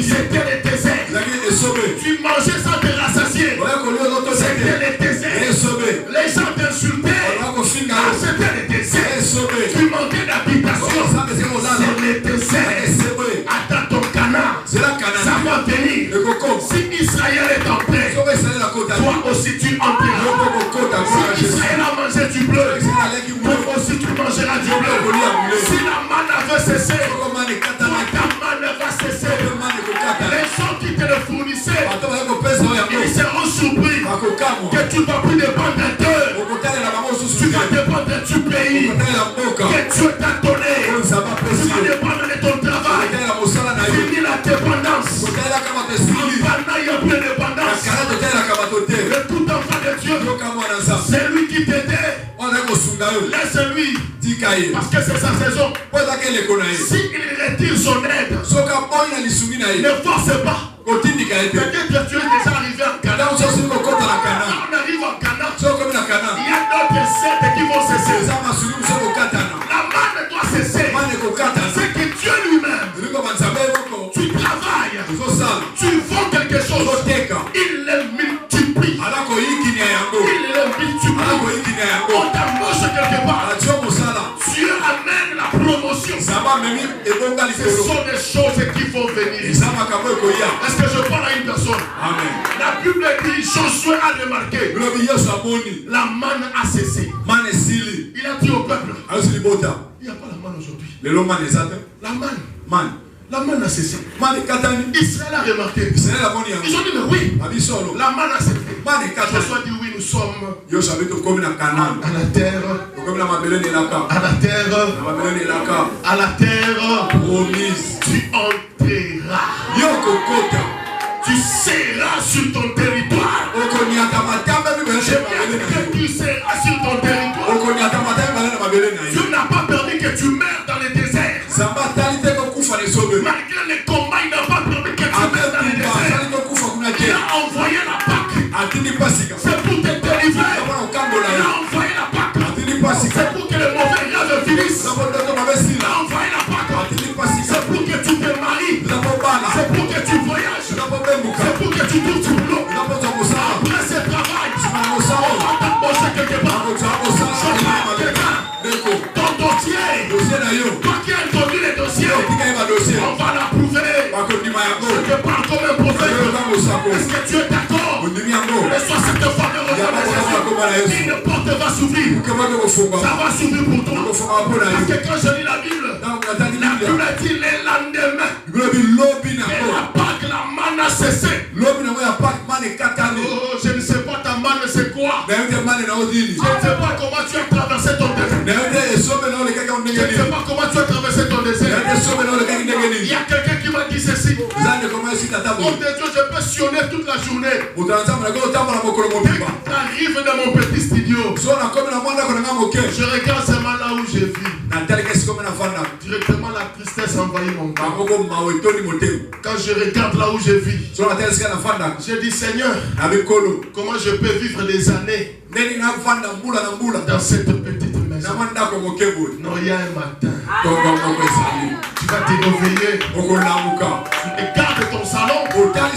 c'était le désert. Tu mangeais sans te rassasier. C'était le désert. Les gens t'insultaient. C'était le désert. Tu manquais d'habitation. C'est le désert. Attends ton canard. Ça va venir. Si Israël est en paix, toi aussi tu entreras. Si Israël a mangé du bleu, toi aussi tu mangeras du bleu. Si la manne veut cesser, toi ta manne va cesser. Les gens qui te le fournissaient, ils seront surpris que tu ne vas plus dépendre d'eux. Tu vas dépendre du pays que Dieu t'a donné. Tu vas dépendre de ton travail. Fini la dépendance. Maintenant il y a plus de dépendance. Mais tout enfant de Dieu, c'est lui qui t'aidait. Laisse-lui. Parce que c'est sa saison. S'il retire son aide, ne force pas. Peut-être tu es déjà arrivé en Canaan. On arrive en Canaan. Il y a d'autres sectes qui vont cesser. La manne doit cesser. C'est que Dieu lui-même, tu travailles, tu vends quelque chose, il le multiplie. Il le multiplie. On t'embauche quelque part. Dieu amène la promotion. Ce sont des choses qui vont venir. Est-ce que je parle à une personne? Amen. La Bible dit, Josué a remarqué, la manne a cessé. Il a dit au peuple, il n'y a pas la manne aujourd'hui. La manne. La manne a cessé. Israël a remarqué. Ils ont dit, mais oui, la manne a cessé. Josué dit, oui, nous sommes à la terre promise. Tu entreras. Tu seras sur ton territoire. Tu seras sur ton territoire. Dieu n'a pas permis que tu meurs dans le désert. Malgré les combats, il n'a pas permis que tu meurs dans le désert. Il a envoyé la Pâque. C'est pour te délivrer. Il a envoyé la Pâque. C'est pour que le mauvais rêve finisse. Il a envoyé la Pâque. C'est pour que tu te maries. C'est pour que tu voyages. C'est pour que tu trouves du boulot. Après ce travail, on va t'embaucher quelque part. Ton dossier, toi qui as introduit les dossiers, on va l'approuver. Je te parle comme un prophète. Est-ce que tu es d'accord? Reçois cette faveur au nom de Jésus. Une porte va s'ouvrir. Ça va s'ouvrir pour toi. Parce que quand je lis la Bible, la Bible dit les lendemains. Et la Pâque, la manne a cessé. Oh, je ne sais pas ta manne c'est quoi. Je ne sais pas comment tu as traversé ton désert. Je ne sais pas comment tu as traversé ton désert. Il y a quelqu'un qui m'a dit ceci. Oh de Dieu, je peux sionner toute la journée. Tu arrives dans mon petit studio. Je regarde seulement là où je vis. Directement la tristesse envahit mon cœur. Quand je regarde là où je vis, je dis Seigneur, comment je peux vivre des années dans cette petite maison? Non, il y a un matin. Tu vas te réveiller. Tu regardes ton salon. Tu regardes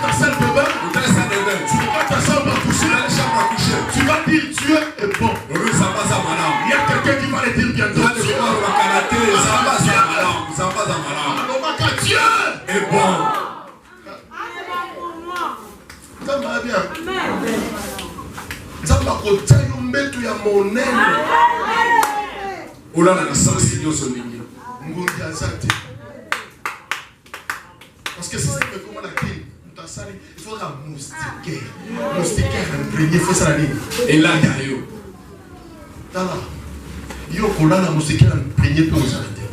ta salle de bain. Tu regardes ta chambre à coucher. Tu vas dire Dieu est bon. Il y a quelqu'un qui va le dire bientôt. Dieu est bon. Ça va bien. Ça va côté mbetu ya monene. Ola na sens nyoso ningi. Ngungi azati. Parce que c'est comme la clé. il faut un moustiquaire. Moustiquaire imprégné, il faut ça la ligne. Et là, il y a yo. Là, il y a un moustiquaire imprégné pour vous arrêter.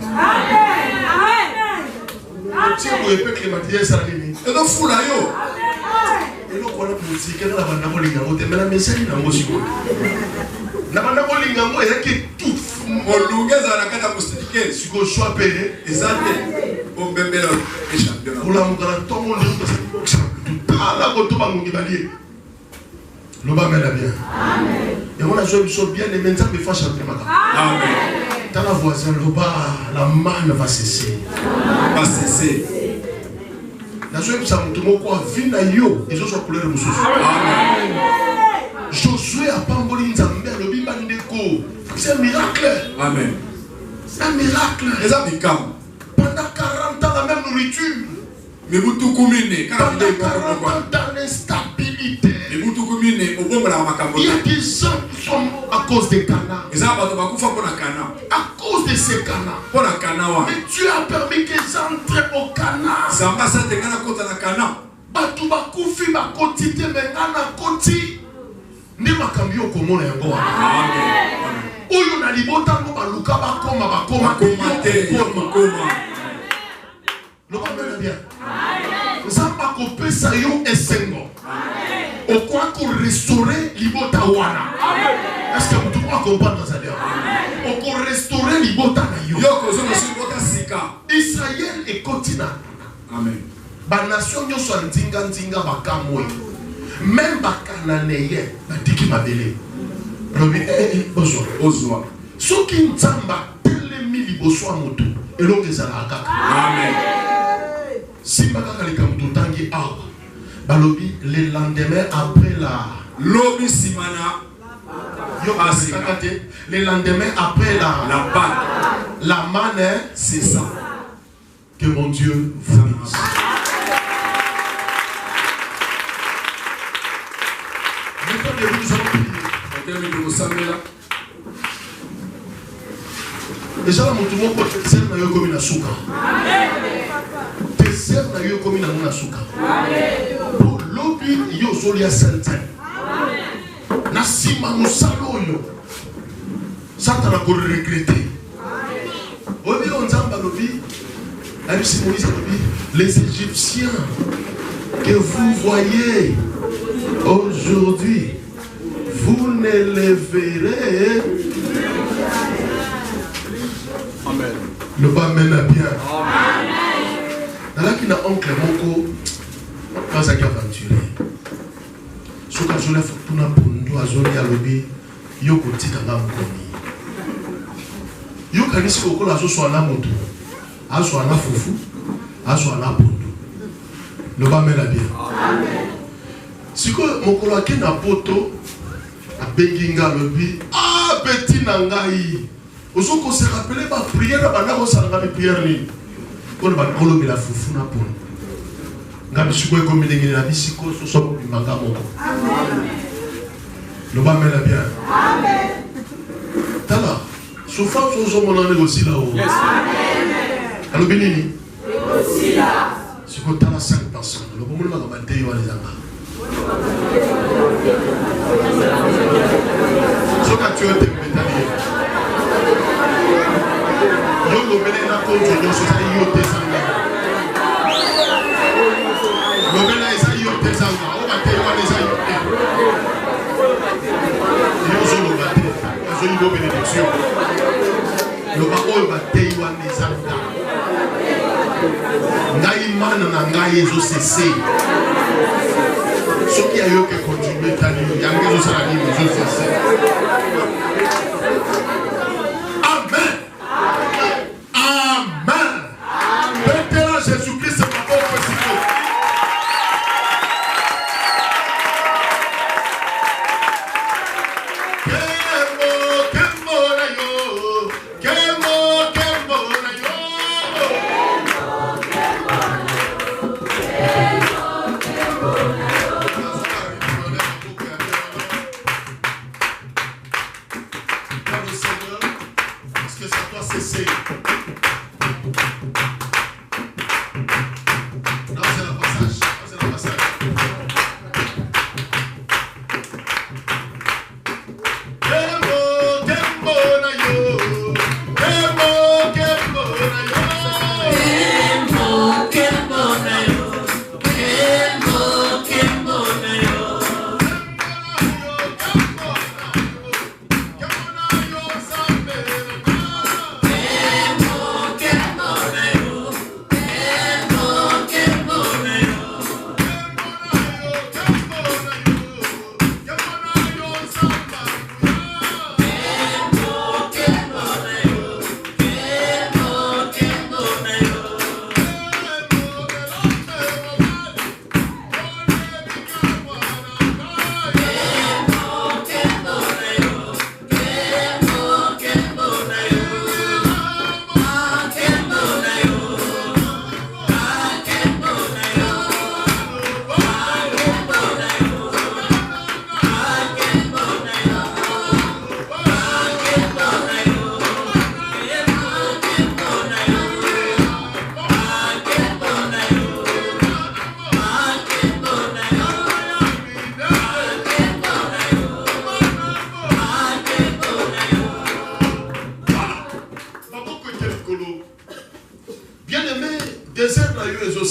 Si vous pouvez pas clématiser ça la ligne. Et donc, fou là, yo. Et donc, on a un moustiquaire dans la bande de l'Ingambo. Mais la message, il y a un moustiquaire. La bande de l'Ingambo, il y a qui tout. On l'ouguez à la carte à moustiquaire. Si vous choix payé, Exact. On bébé le championnat. pour la moustiquaire, tout le monde est là, quand on va mourir, le bas mène bien. Et on a joué bien, et maintenant, il faut chanter. Amen. Dans la voisin, le bas, la manne va cesser. Va cesser. La joué, ça me tombe quoi, vina yo, ils ont soit couleur de moussous. Amen. Josué a pas engolé Nzambé, le bimba ndeko. C'est un miracle. Amen. C'est un miracle. Les amis, quand Pendant 40 ans, la même nourriture. mais vous tout combinez. Pendant 40 ans d'instabilité. Mais vous tout combinez. Au bon moment, Il y a des gens qui sont à cause des canards. Les amis, on va faire pour la cana. À cause de ces canards. Pour la cana, ouais. Mais Dieu a permis qu'ils entrent au canard. Ça va ça te gana contre la cana. Batu bakufi bakoti te mengana koti. Ni makambi okomona yango. Amen. Oyo na libota ngo baluka bakoma Komate, koma. Le pas bien. Nzamba kopesa yo esengo. Okwa ko restaurer libota wana. Est-ce que vous pouvez comprendre ça dire? Oko restaurer libota na yo. Yoko zo mosu bota sika. Israël et continent. Amen. Ba nation nyoso nzinga bakamwe. Même bakananéen batiki mabele. Lobi Ozwa. Soki nzamba telemi liboso moto elonge zalaka. Amen. Simba kaka likamto tangi awa. Balobi le lendemain après la Lobi simana. Yo asikate le lendemain après La bague. la manne, C'est ça. que mon Dieu vous bénisse. Maintenant, nous allons prier. Déjà, la motumo pour désert na yo komi na suka. Désert na yo komi na suka. Pour lobi yo zolia senten. Na sima musalo yo. Satan a pour regretter. Obi on zamba lobi. Les Égyptiens que vous voyez aujourd'hui, vous ne les verrez. Amen. Le bas mène à bien. Dans la qui n'a oncle moko, pas à aventuré. Ce que je l'ai fait pour nous, à Zoli à Lobi, Yoko Tika Namkoni. Yoko Nisko Kola soit la moto, à soit la foufou, à soit la pondo. Le bas mène à bien. Si que mon coloqué n'a poto, à Benginga Lobi, ah, petit Nangaï. Ozo ko se rappeler ba prière ba na ko sanga bi prière ni ko ba ko lo bi la fufu na pon ngam siko ko mi ngi na bisiko so so bi magamo amen lo ba mena bien amen tala souffrance ozo mona négocie là haut yes amen alo binini négocie là siko tala 5 personnes lo bo mo ba te yo les anga so ka tu es métallier yo lo bene na ko jo so sa yo te sanga lo bene sa yo te sanga o ba te yo ne sa yo te yo so lo ba te so yo bénédiction lo ba o ba te yo ne sanga ngai mana na ngai zo cesser ce qui a eu que continuer tali yange zo sa ni zo cesser. Jésus-Christ, c'est ma bonne précision. Le Seigneur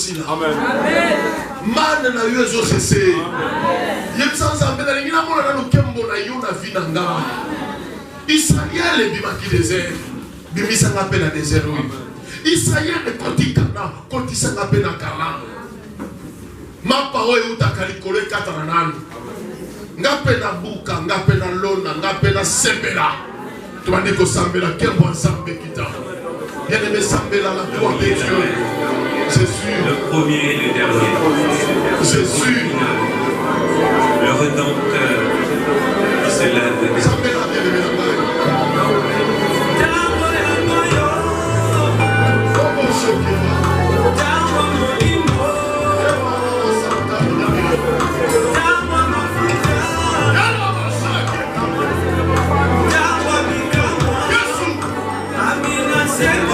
sila. Amen. Man na yo ezo cessé. Yebisa nzambe na lingina mona na lokembo na yo na vie na nga. Israël bimaki désert. Bimisa nga pe na désert. Israël kotikana, kotisa nga pe na Canaan. Mapa oyo utakali kole katana nani. Nga pe na buka, nga pe na lona, nga pe na sembela. Tubande ko sambela kembo nzambe kita. Bien-aimé sambela la gloire de Dieu. Jésus. Le premier et le dernier. Jésus. Le Rédempteur. C'est l'un Sambela bien-aimé la gloire. Comment ce qui va? C'est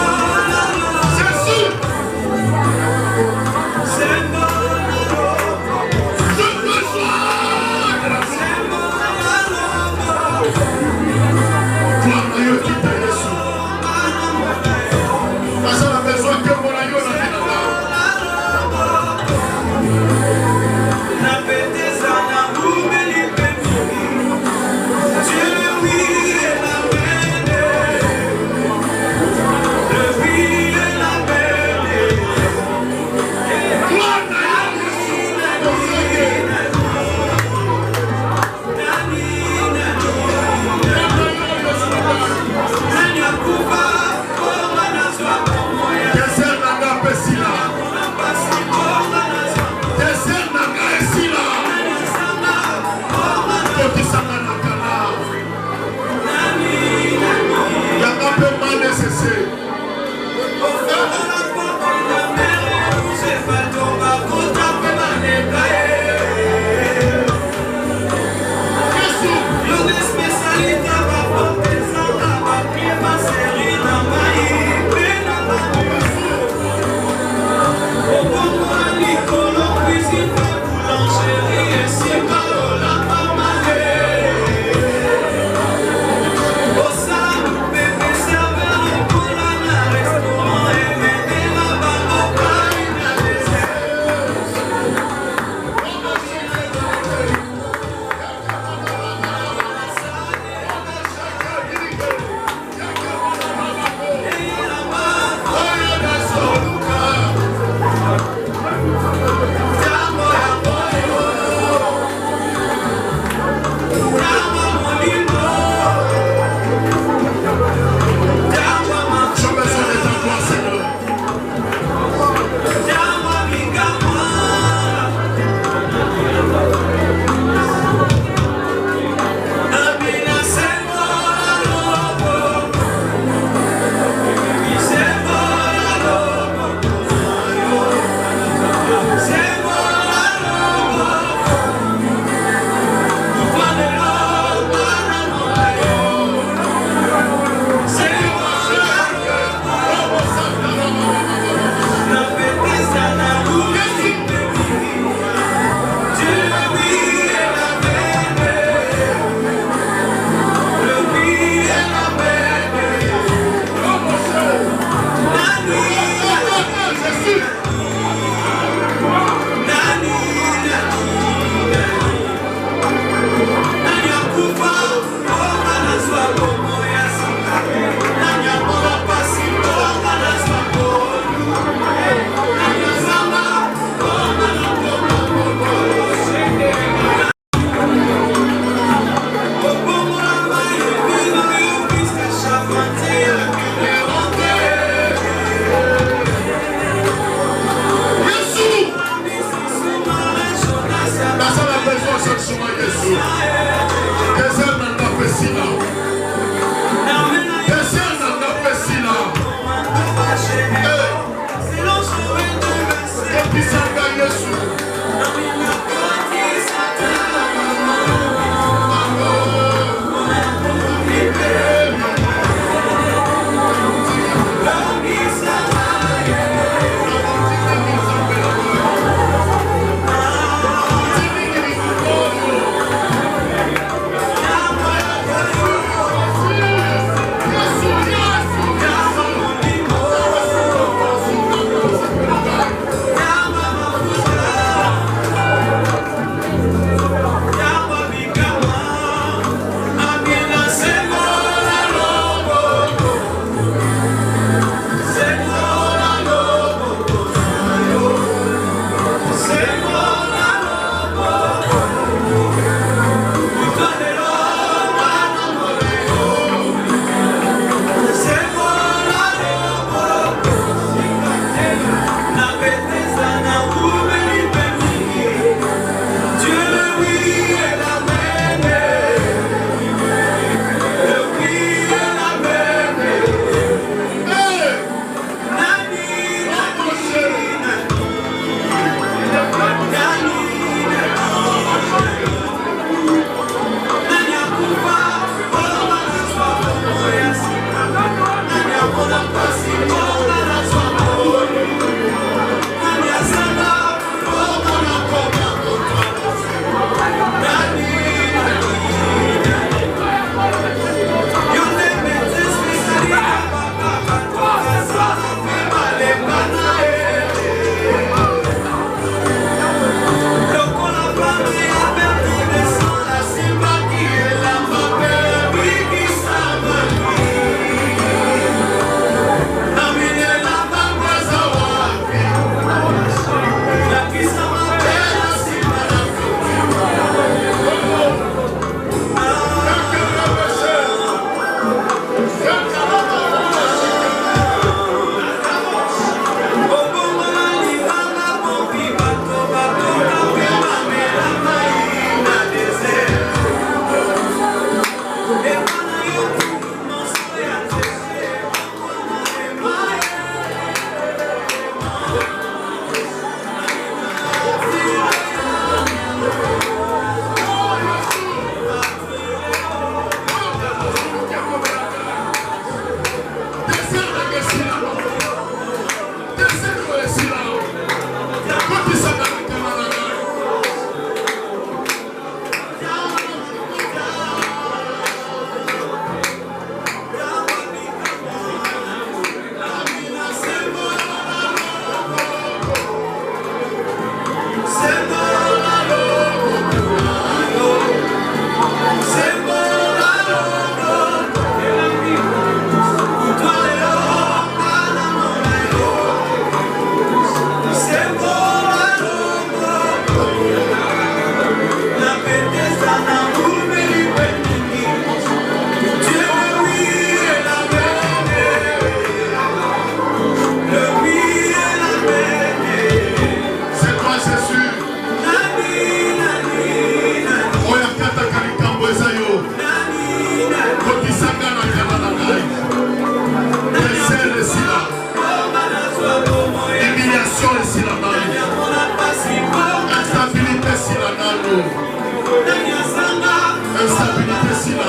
Sina.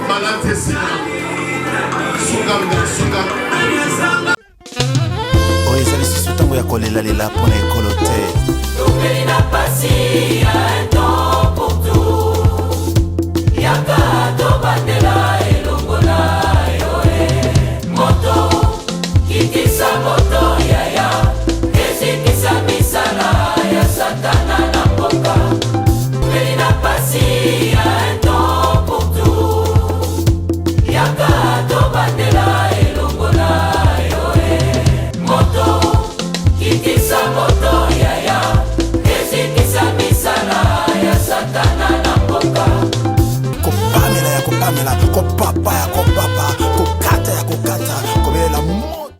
Malade Sina. Sunganga, Sunganga. oyo ezali susu ntango ya kolelalela mpo na ekolo te topeli na pasi ya un temps pour tout yaka tobandela elongo na yo moto kitisa moto yaya ezikisa misala ya satana na mboka topeli na pasi ya un temps pour tout yaka tobandela elongo na yo moto kitisa moto yaya ezikisa misala ya satana na mboka kopamela ya kopamela kopapa ya kopapa